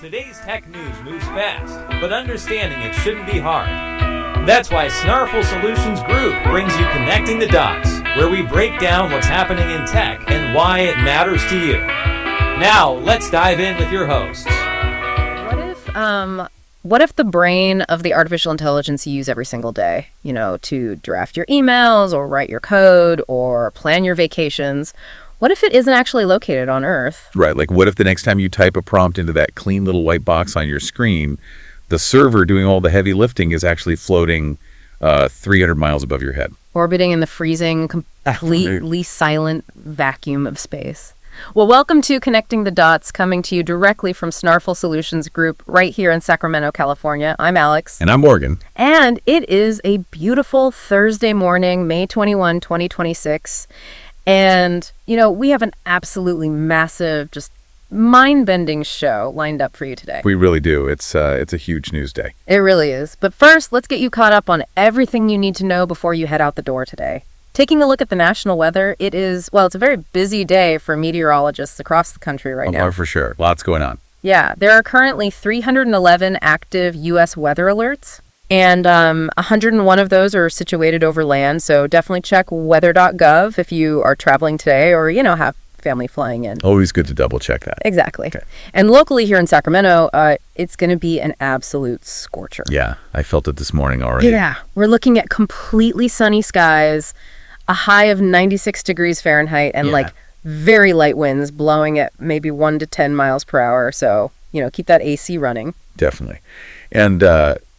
Today's tech news moves fast, but understanding it shouldn't be hard. That's why Snarful Solutions Group brings you Connecting the Dots, where we break down what's happening in tech and why it matters to you. Now, let's dive in with your hosts. What if the brain of the artificial intelligence you use every single day, to draft your emails or write your code or plan your vacations, what if it isn't actually located on Earth? Right, like what if the next time you type a prompt into that clean little white box on your screen, the server doing all the heavy lifting is actually floating 300 miles above your head? Orbiting in the freezing, completely silent vacuum of space. Well, welcome to Connecting the Dots, coming to you directly from Snarful Solutions Group right here in Sacramento, California. I'm Alex. And I'm Morgan. And it is a beautiful Thursday morning, May 21, 2026. And, we have an absolutely massive, just mind-bending show lined up for you today. We really do. It's a huge news day. It really is. But first, let's get you caught up on everything you need to know before you head out the door today. Taking a look at the national weather, it's a very busy day for meteorologists across the country right now. Oh, for sure. Lots going on. Yeah, there are currently 311 active U.S. weather alerts, and 101 of those are situated over land, so definitely check weather.gov if you are traveling today or, have family flying in. Always good to double check that. Exactly. Okay. And locally here in Sacramento, it's going to be an absolute scorcher. Yeah, I felt it this morning already. Yeah, we're looking at completely sunny skies, a high of 96 degrees Fahrenheit, and very light winds blowing at maybe 1 to 10 miles per hour. So, keep that AC running. Definitely. And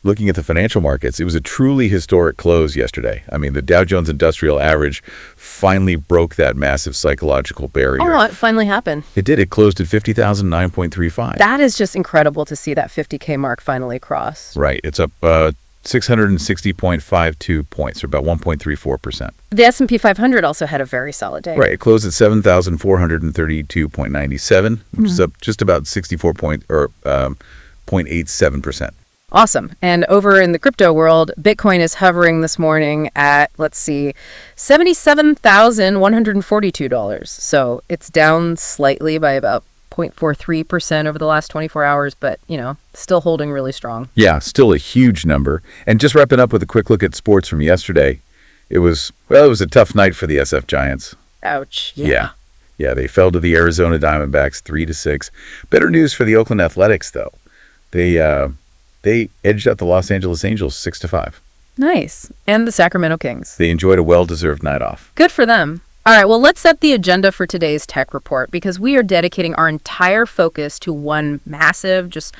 looking at the financial markets, it was a truly historic close yesterday. I mean, the Dow Jones Industrial Average finally broke that massive psychological barrier. Oh, it finally happened. It did. It closed at 50,009.35. That is just incredible to see that 50K mark finally cross. Right. It's up 660.52 points, or about 1.34%. The S&P 500 also had a very solid day. Right. It closed at 7,432.97, which is up just about 0.87%. Awesome. And over in the crypto world, Bitcoin is hovering this morning at, $77,142. So it's down slightly by about 0.43% over the last 24 hours, but, still holding really strong. Yeah, still a huge number. And just wrapping up with a quick look at sports from yesterday, it was a tough night for the SF Giants. Ouch. Yeah, they fell to the Arizona Diamondbacks 3-6. Better news for the Oakland Athletics, though. They edged out the Los Angeles Angels 6-5. Nice. And the Sacramento Kings. They enjoyed a well-deserved night off. Good for them. All right, well, let's set the agenda for today's tech report because we are dedicating our entire focus to one massive, just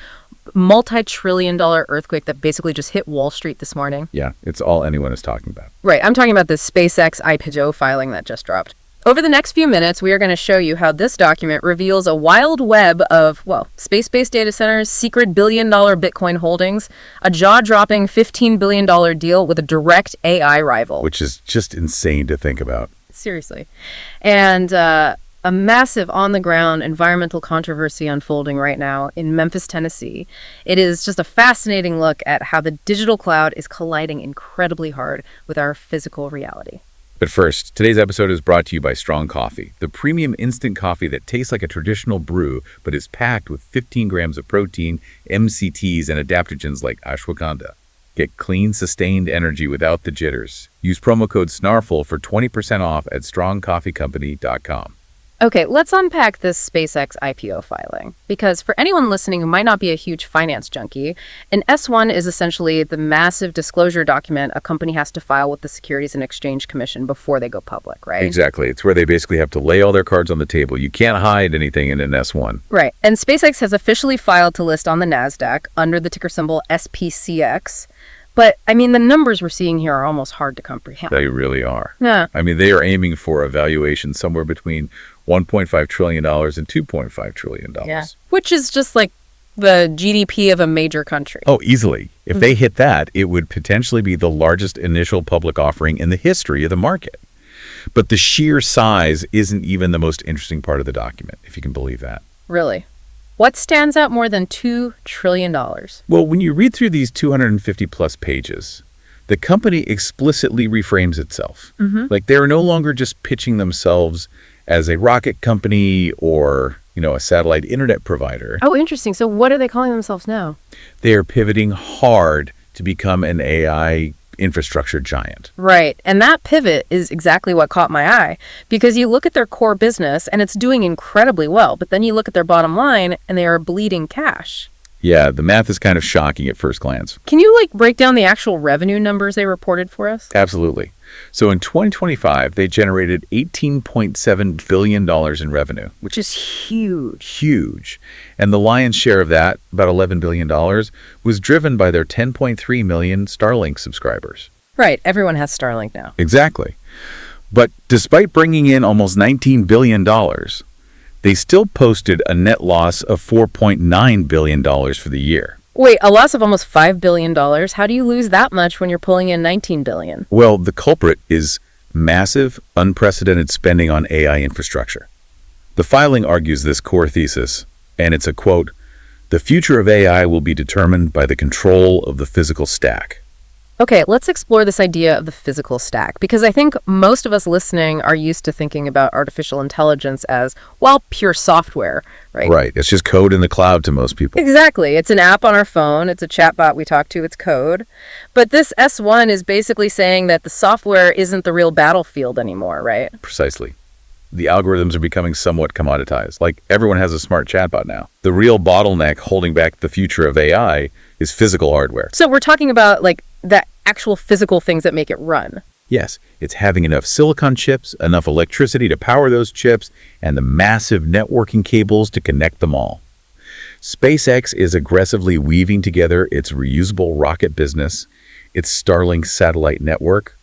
multi-trillion-dollar earthquake that basically just hit Wall Street this morning. Yeah, it's all anyone is talking about. Right, I'm talking about the SpaceX IPO filing that just dropped. Over the next few minutes, we are going to show you how this document reveals a wild web of, space-based data centers, secret billion-dollar Bitcoin holdings, a jaw-dropping $15 billion deal with a direct AI rival. Which is just insane to think about. Seriously. And a massive on-the-ground environmental controversy unfolding right now in Memphis, Tennessee. It is just a fascinating look at how the digital cloud is colliding incredibly hard with our physical reality. But first, today's episode is brought to you by Strong Coffee, the premium instant coffee that tastes like a traditional brew, but is packed with 15 grams of protein, MCTs, and adaptogens like ashwagandha. Get clean, sustained energy without the jitters. Use promo code SNARFUL for 20% off at strongcoffeecompany.com. Okay, let's unpack this SpaceX IPO filing. Because for anyone listening who might not be a huge finance junkie, an S-1 is essentially the massive disclosure document a company has to file with the Securities and Exchange Commission before they go public, right? Exactly. It's where they basically have to lay all their cards on the table. You can't hide anything in an S-1. Right. And SpaceX has officially filed to list on the NASDAQ under the ticker symbol SPCX. But, the numbers we're seeing here are almost hard to comprehend. They really are. Yeah. They are aiming for a valuation somewhere between $1.5 trillion and $2.5 trillion. Yeah. Which is just like the GDP of a major country. Oh, easily. If they hit that, it would potentially be the largest initial public offering in the history of the market. But the sheer size isn't even the most interesting part of the document, if you can believe that. Really? What stands out more than $2 trillion? Well, when you read through these 250 plus pages, the company explicitly reframes itself. Like they're no longer just pitching themselves as a rocket company or, a satellite internet provider. Oh, interesting. So what are they calling themselves now? They are pivoting hard to become an AI infrastructure giant. Right. And that pivot is exactly what caught my eye, because you look at their core business and it's doing incredibly well, but then you look at their bottom line and they are bleeding cash. Yeah, the math is kind of shocking at first glance. Can you break down the actual revenue numbers they reported for us? Absolutely. So in 2025, they generated $18.7 billion in revenue. Which is huge. Huge. And the lion's share of that, about $11 billion, was driven by their 10.3 million Starlink subscribers. Right. Everyone has Starlink now. Exactly. But despite bringing in almost $19 billion, they still posted a net loss of $4.9 billion for the year. Wait, a loss of almost $5 billion? How do you lose that much when you're pulling in $19 billion? Well, the culprit is massive, unprecedented spending on AI infrastructure. The filing argues this core thesis, and it's a quote, "The future of AI will be determined by the control of the physical stack." Okay, let's explore this idea of the physical stack, because I think most of us listening are used to thinking about artificial intelligence as, well, pure software, right? Right. It's just code in the cloud to most people. Exactly. It's an app on our phone. It's a chatbot we talk to. It's code. But this S1 is basically saying that the software isn't the real battlefield anymore, right? Precisely. The algorithms are becoming somewhat commoditized. Like, everyone has a smart chatbot now. The real bottleneck holding back the future of AI is physical hardware. So we're talking about, the actual physical things that make it run. Yes, it's having enough silicon chips, enough electricity to power those chips, and the massive networking cables to connect them all. SpaceX is aggressively weaving together its reusable rocket business, its Starlink satellite network,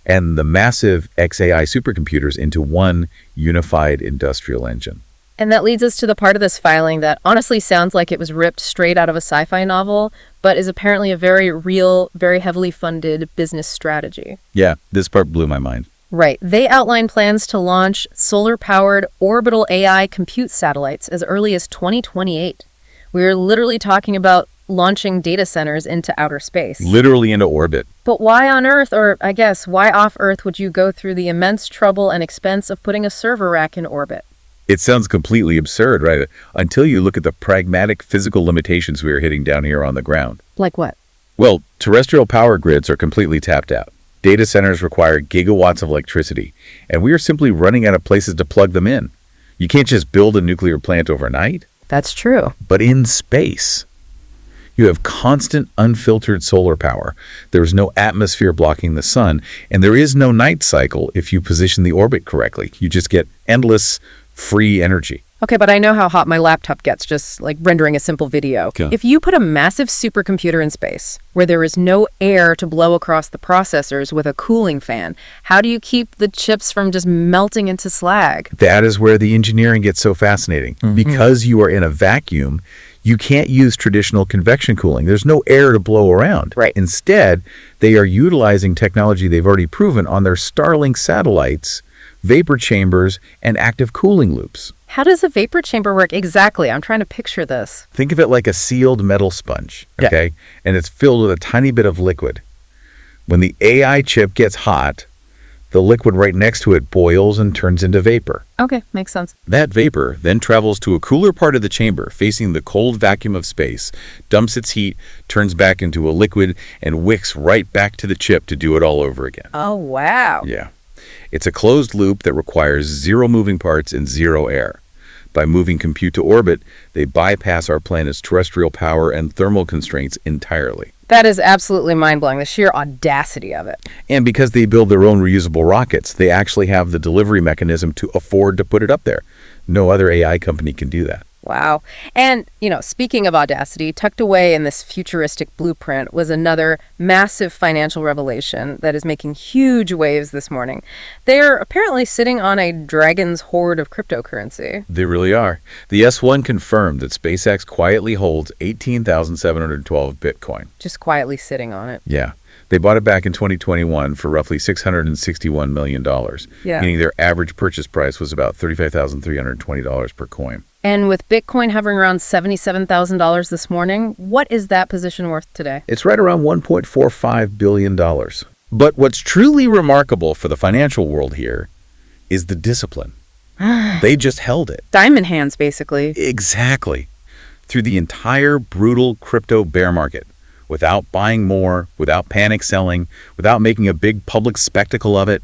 and the massive xAI supercomputers into one unified industrial engine. And that leads us to the part of this filing that honestly sounds like it was ripped straight out of a sci-fi novel, but is apparently a very real, very heavily funded business strategy. Yeah, this part blew my mind. Right. They outline plans to launch solar-powered orbital AI compute satellites as early as 2028. We're literally talking about launching data centers into outer space. Literally into orbit. But why on Earth, or I guess why off Earth, would you go through the immense trouble and expense of putting a server rack in orbit? It sounds completely absurd, right? Until you look at the pragmatic physical limitations we are hitting down here on the ground. Like what? Well, terrestrial power grids are completely tapped out. Data centers require gigawatts of electricity, and we are simply running out of places to plug them in. You can't just build a nuclear plant overnight. That's true. But in space, you have constant, unfiltered solar power. There is no atmosphere blocking the sun, and there is no night cycle if you position the orbit correctly. You just get endless, free energy. Okay, but I know how hot my laptop gets just rendering a simple video. Okay. If you put a massive supercomputer in space where there is no air to blow across the processors with a cooling fan, how do you keep the chips from just melting into slag? That is where the engineering gets so fascinating. Because you are in a vacuum, you can't use traditional convection cooling. There's no air to blow around. Right. Instead, they are utilizing technology they've already proven on their Starlink satellites, vapor chambers, and active cooling loops. How does a vapor chamber work exactly? I'm trying to picture this. Think of it like a sealed metal sponge, okay? And it's filled with a tiny bit of liquid. When the AI chip gets hot, the liquid right next to it boils and turns into vapor. Okay, makes sense. That vapor then travels to a cooler part of the chamber facing the cold vacuum of space, dumps its heat, turns back into a liquid, and wicks right back to the chip to do it all over again. Oh, wow. Yeah. It's a closed loop that requires zero moving parts and zero air. By moving compute to orbit, they bypass our planet's terrestrial power and thermal constraints entirely. That is absolutely mind-blowing, the sheer audacity of it. And because they build their own reusable rockets, they actually have the delivery mechanism to afford to put it up there. No other AI company can do that. Wow. And, speaking of audacity, tucked away in this futuristic blueprint was another massive financial revelation that is making huge waves this morning. They are apparently sitting on a dragon's hoard of cryptocurrency. They really are. The S1 confirmed that SpaceX quietly holds 18,712 Bitcoin. Just quietly sitting on it. Yeah. They bought it back in 2021 for roughly $661 million, meaning their average purchase price was about $35,320 per coin. And with Bitcoin hovering around $77,000 this morning, what is that position worth today? It's right around $1.45 billion. But what's truly remarkable for the financial world here is the discipline. They just held it. Diamond hands, basically. Exactly. Through the entire brutal crypto bear market, without buying more, without panic selling, without making a big public spectacle of it.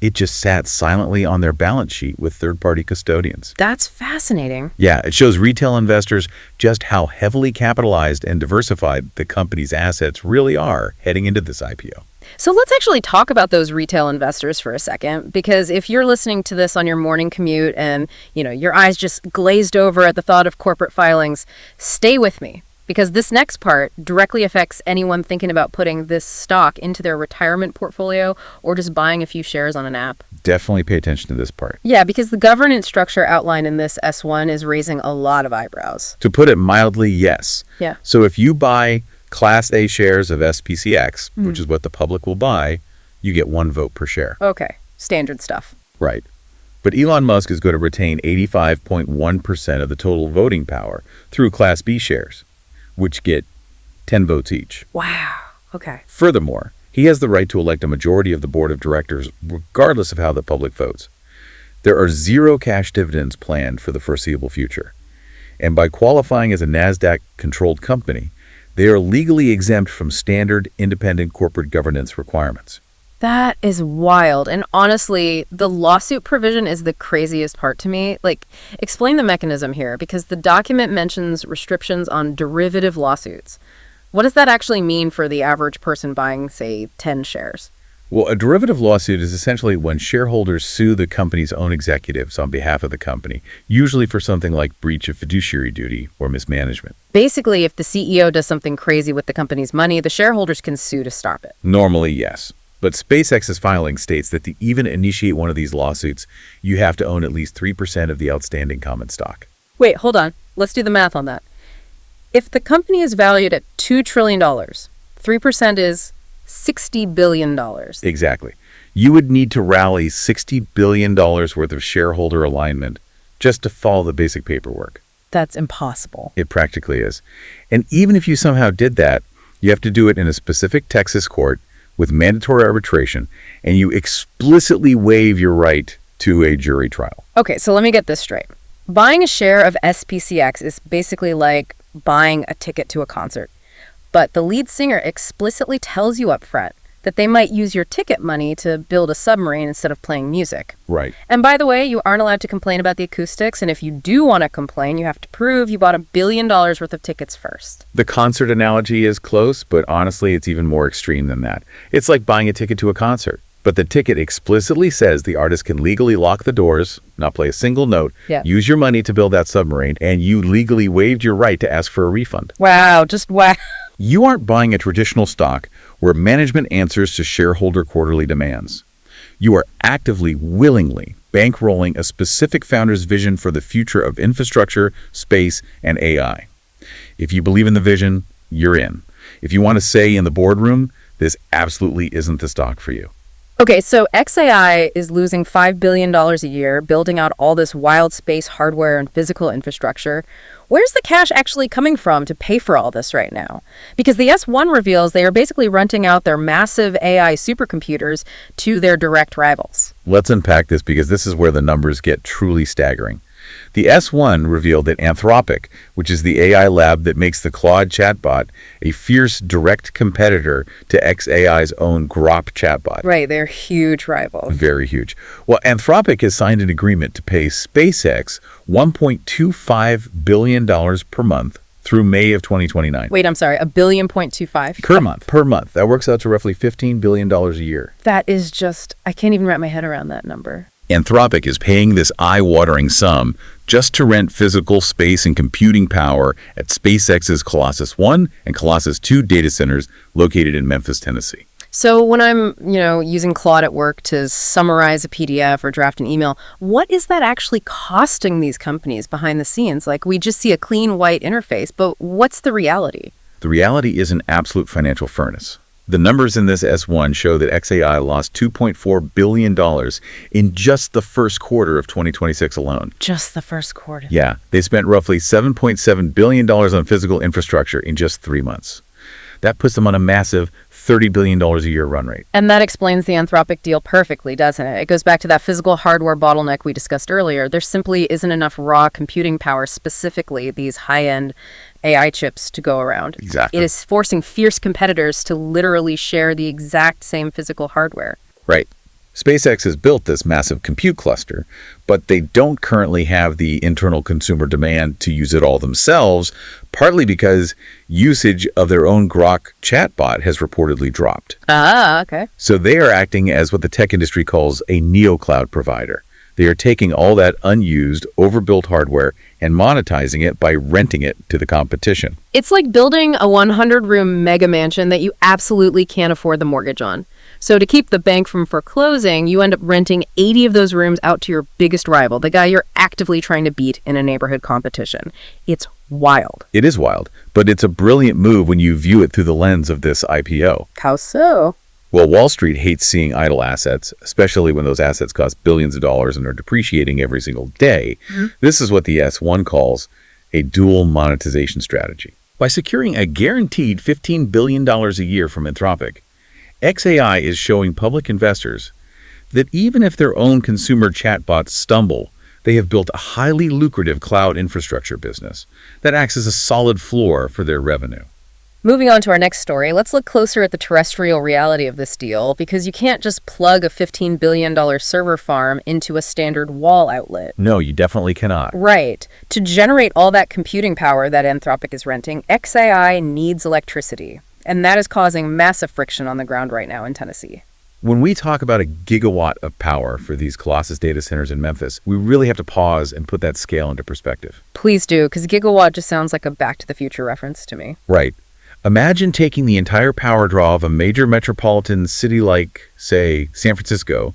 It just sat silently on their balance sheet with third-party custodians. That's fascinating. Yeah, it shows retail investors just how heavily capitalized and diversified the company's assets really are heading into this IPO. So let's actually talk about those retail investors for a second, because if you're listening to this on your morning commute and, your eyes just glazed over at the thought of corporate filings, stay with me. Because this next part directly affects anyone thinking about putting this stock into their retirement portfolio or just buying a few shares on an app. Definitely pay attention to this part. Yeah, because the governance structure outlined in this S1 is raising a lot of eyebrows. To put it mildly, yes. Yeah. So if you buy Class A shares of SPCX, which is what the public will buy, you get 1 vote per share. Okay, standard stuff. Right. But Elon Musk is going to retain 85.1% of the total voting power through Class B shares, which get 10 votes each. Wow. Okay. Furthermore, he has the right to elect a majority of the board of directors regardless of how the public votes. There are 0 cash dividends planned for the foreseeable future. And by qualifying as a NASDAQ-controlled company, they are legally exempt from standard independent corporate governance requirements. That is wild. And honestly, the lawsuit provision is the craziest part to me. Explain the mechanism here, because the document mentions restrictions on derivative lawsuits. What does that actually mean for the average person buying, say, 10 shares? Well, a derivative lawsuit is essentially when shareholders sue the company's own executives on behalf of the company, usually for something like breach of fiduciary duty or mismanagement. Basically, if the CEO does something crazy with the company's money, the shareholders can sue to stop it. Normally, yes. But SpaceX's filing states that to even initiate one of these lawsuits, you have to own at least 3% of the outstanding common stock. Wait, hold on. Let's do the math on that. If the company is valued at $2 trillion, 3% is $60 billion. Exactly. You would need to rally $60 billion worth of shareholder alignment just to follow the basic paperwork. That's impossible. It practically is. And even if you somehow did that, you have to do it in a specific Texas court with mandatory arbitration, and you explicitly waive your right to a jury trial. Okay, so let me get this straight. Buying a share of SPCX is basically like buying a ticket to a concert. But the lead singer explicitly tells you up front that they might use your ticket money to build a submarine instead of playing music. Right. And by the way, you aren't allowed to complain about the acoustics, and if you do want to complain, you have to prove you bought $1 billion worth of tickets first. The concert analogy is close, but honestly, it's even more extreme than that. It's like buying a ticket to a concert, but the ticket explicitly says the artist can legally lock the doors, not play a single note, use your money to build that submarine, and you legally waived your right to ask for a refund. Wow, just wow. You aren't buying a traditional stock where management answers to shareholder quarterly demands. You are actively, willingly bankrolling a specific founder's vision for the future of infrastructure, space, and AI. If you believe in the vision, you're in. If you want to say in the boardroom, this absolutely isn't the stock for you. Okay, so xAI is losing $5 billion a year, building out all this wild space hardware and physical infrastructure. Where's the cash actually coming from to pay for all this right now? Because the S1 reveals they are basically renting out their massive AI supercomputers to their direct rivals. Let's unpack this because this is where the numbers get truly staggering. The S1 revealed that Anthropic, which is the AI lab that makes the Claude chatbot, a fierce direct competitor to xAI's own Grok chatbot. Right, they're huge rivals. Very huge. Well, Anthropic has signed an agreement to pay SpaceX $1.25 billion per month through May of 2029. Wait, I'm sorry, $1.25 billion? Per month. That works out to roughly $15 billion a year. That is just, I can't even wrap my head around that number. Anthropic is paying this eye-watering sum just to rent physical space and computing power at SpaceX's Colossus 1 and Colossus 2 data centers located in Memphis, Tennessee. So when I'm, using Claude at work to summarize a PDF or draft an email, what is that actually costing these companies behind the scenes? We just see a clean white interface, but what's the reality? The reality is an absolute financial furnace. The numbers in this S1 show that xAI lost $2.4 billion in just the first quarter of 2026 alone. Just the first quarter? Yeah, they spent roughly $7.7 billion on physical infrastructure in just 3 months. That puts them on a massive $30 billion a year run rate. And that explains the Anthropic deal perfectly, doesn't it? It goes back to that physical hardware bottleneck we discussed earlier. There simply isn't enough raw computing power, specifically these high-end AI chips, to go around. Exactly. It is forcing fierce competitors to literally share the exact same physical hardware. Right. SpaceX has built this massive compute cluster, but they don't currently have the internal consumer demand to use it all themselves, partly because usage of their own Grok chatbot has reportedly dropped. Ah, okay. So they are acting as what the tech industry calls a neocloud provider. They are taking all that unused, overbuilt hardware and monetizing it by renting it to the competition. It's like building a 100-room mega mansion that you absolutely can't afford the mortgage on. So to keep the bank from foreclosing, you end up renting 80 of those rooms out to your biggest rival, the guy you're actively trying to beat in a neighborhood competition. It's wild. It is wild, but it's a brilliant move when you view it through the lens of this IPO. How so? Well, Wall Street hates seeing idle assets, especially when those assets cost billions of dollars and are depreciating every single day. This is what the S1 calls a dual monetization strategy. By securing a guaranteed $15 billion a year from Anthropic, xAI is showing public investors that even if their own consumer chatbots stumble, they have built a highly lucrative cloud infrastructure business that acts as a solid floor for their revenue. Moving on to our next story, let's look closer at the terrestrial reality of this deal, because you can't just plug a $15 billion server farm into a standard wall outlet. No, you definitely cannot. Right. To generate all that computing power that Anthropic is renting, xAI needs electricity. And that is causing massive friction on the ground right now in Tennessee. When we talk about a gigawatt of power for these Colossus data centers in Memphis, we really have to pause and put that scale into perspective. Please do, because gigawatt just sounds like a Back to the Future reference to me. Right. Imagine taking the entire power draw of a major metropolitan city like, say, San Francisco,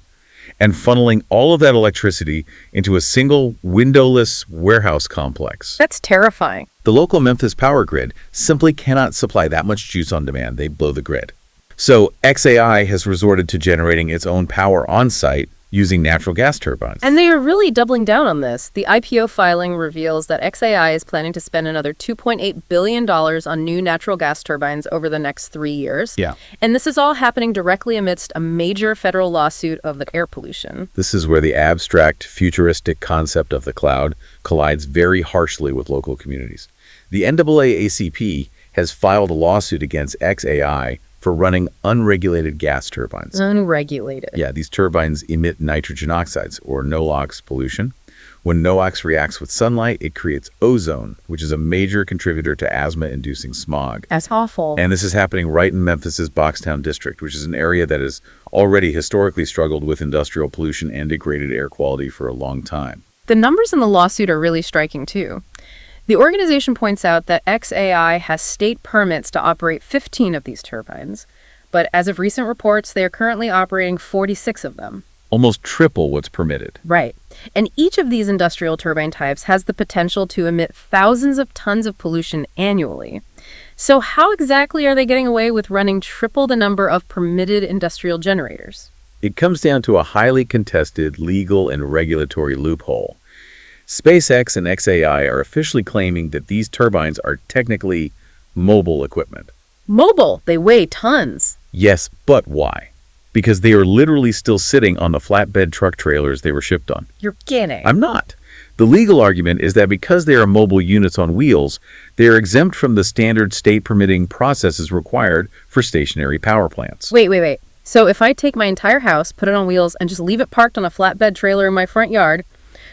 and funneling all of that electricity into a single windowless warehouse complex. That's terrifying. The local Memphis power grid simply cannot supply that much juice on demand. They blow the grid. So xAI has resorted to generating its own power on-site using natural gas turbines. And they are really doubling down on this. The IPO filing reveals that xAI is planning to spend another $2.8 billion on new natural gas turbines over the next 3 years. Yeah. And this is all happening directly amidst a major federal lawsuit of the air pollution. This is where the abstract, futuristic concept of the cloud collides very harshly with local communities. The NAACP has filed a lawsuit against xAI for running unregulated gas turbines. Unregulated. Yeah, these turbines emit nitrogen oxides, or NOx pollution. When NOx reacts with sunlight, it creates ozone, which is a major contributor to asthma-inducing smog. That's awful. And this is happening right in Memphis's Boxtown district, which is an area that has already historically struggled with industrial pollution and degraded air quality for a long time. The numbers in the lawsuit are really striking, too. The organization points out that xAI has state permits to operate 15 of these turbines, but as of recent reports, they are currently operating 46 of them. Almost triple what's permitted. Right. And each of these industrial turbine types has the potential to emit thousands of tons of pollution annually. So how exactly are they getting away with running triple the number of permitted industrial generators? It comes down to a highly contested legal and regulatory loophole. SpaceX and xAI are officially claiming that these turbines are technically mobile equipment. Mobile! They weigh tons. Yes, but why? Because they are literally still sitting on the flatbed truck trailers they were shipped on. You're kidding. I'm not. The legal argument is that because they are mobile units on wheels, they are exempt from the standard state permitting processes required for stationary power plants. Wait. So if I take my entire house, put it on wheels, and just leave it parked on a flatbed trailer in my front yard,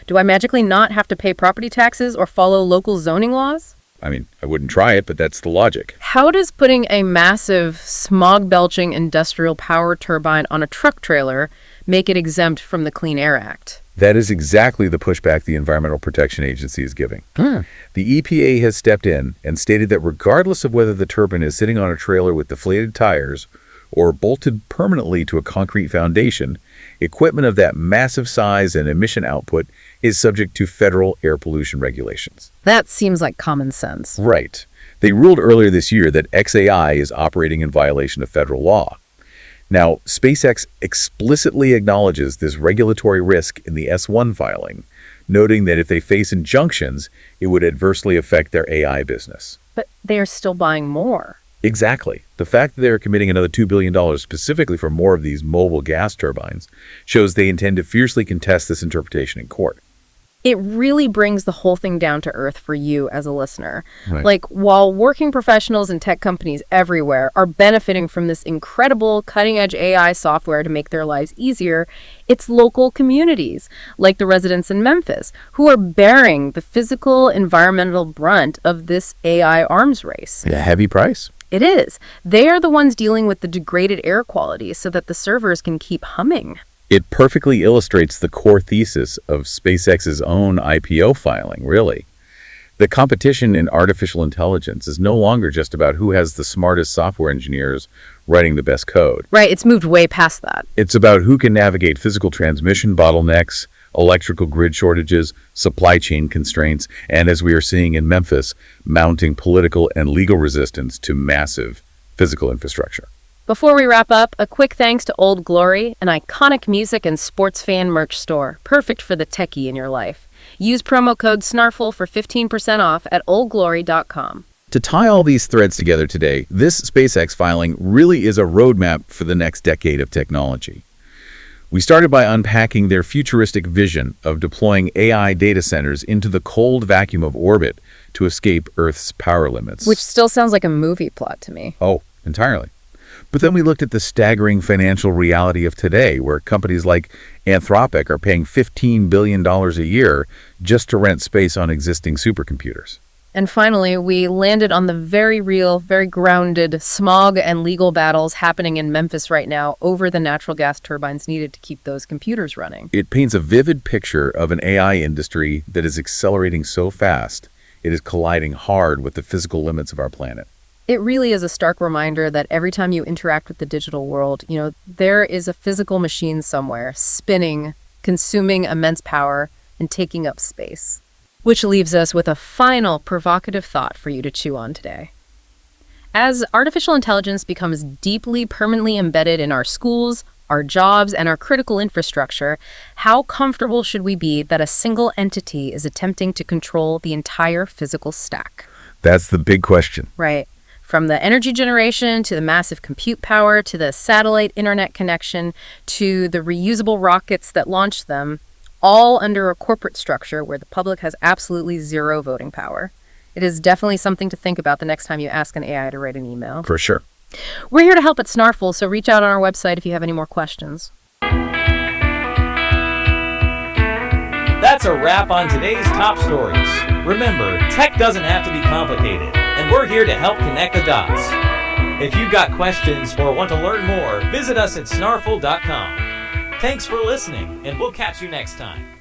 do I magically not have to pay property taxes or follow local zoning laws? I mean, I wouldn't try it, but that's the logic. How does putting a massive, smog-belching industrial power turbine on a truck trailer make it exempt from the Clean Air Act? That is exactly the pushback the Environmental Protection Agency is giving. The EPA has stepped in and stated that regardless of whether the turbine is sitting on a trailer with deflated tires or bolted permanently to a concrete foundation, equipment of that massive size and emission output is subject to federal air pollution regulations. That seems like common sense. Right. They ruled earlier this year that xAI is operating in violation of federal law. Now, SpaceX explicitly acknowledges this regulatory risk in the S1 filing, noting that if they face injunctions, it would adversely affect their AI business. But they are still buying more. Exactly. The fact that they're committing another $2 billion specifically for more of these mobile gas turbines shows they intend to fiercely contest this interpretation in court. It really brings the whole thing down to earth for you as a listener. Right. Like, while working professionals and tech companies everywhere are benefiting from this incredible cutting-edge AI software to make their lives easier, it's local communities, like the residents in Memphis, who are bearing the physical, environmental brunt of this AI arms race. A heavy price. It is. They are the ones dealing with the degraded air quality so that the servers can keep humming. It perfectly illustrates the core thesis of SpaceX's own IPO filing, really. The competition in artificial intelligence is no longer just about who has the smartest software engineers writing the best code. Right, it's moved way past that. It's about who can navigate physical transmission bottlenecks, electrical grid shortages, supply chain constraints, and, as we are seeing in Memphis, mounting political and legal resistance to massive physical infrastructure. Before we wrap up, a quick thanks to Old Glory, an iconic music and sports fan merch store, perfect for the techie in your life. Use promo code SNARFL for 15% off at oldglory.com. To tie all these threads together today, this SpaceX filing really is a roadmap for the next decade of technology. We started by unpacking their futuristic vision of deploying AI data centers into the cold vacuum of orbit to escape Earth's power limits. Which still sounds like a movie plot to me. Oh, entirely. But then we looked at the staggering financial reality of today, where companies like Anthropic are paying $15 billion a year just to rent space on existing supercomputers. And finally, we landed on the very real, very grounded smog and legal battles happening in Memphis right now over the natural gas turbines needed to keep those computers running. It paints a vivid picture of an AI industry that is accelerating so fast, it is colliding hard with the physical limits of our planet. It really is a stark reminder that every time you interact with the digital world, there is a physical machine somewhere spinning, consuming immense power, and taking up space. Which leaves us with a final provocative thought for you to chew on today. As artificial intelligence becomes deeply, permanently embedded in our schools, our jobs, and our critical infrastructure, how comfortable should we be that a single entity is attempting to control the entire physical stack? That's the big question. Right. From the energy generation to the massive compute power to the satellite internet connection to the reusable rockets that launch them, all under a corporate structure where the public has absolutely zero voting power. It is definitely something to think about the next time you ask an AI to write an email. For sure. We're here to help at Snarful, so reach out on our website if you have any more questions. That's a wrap on today's top stories. Remember, tech doesn't have to be complicated, and we're here to help connect the dots. If you've got questions or want to learn more, visit us at snarful.com. Thanks for listening, and we'll catch you next time.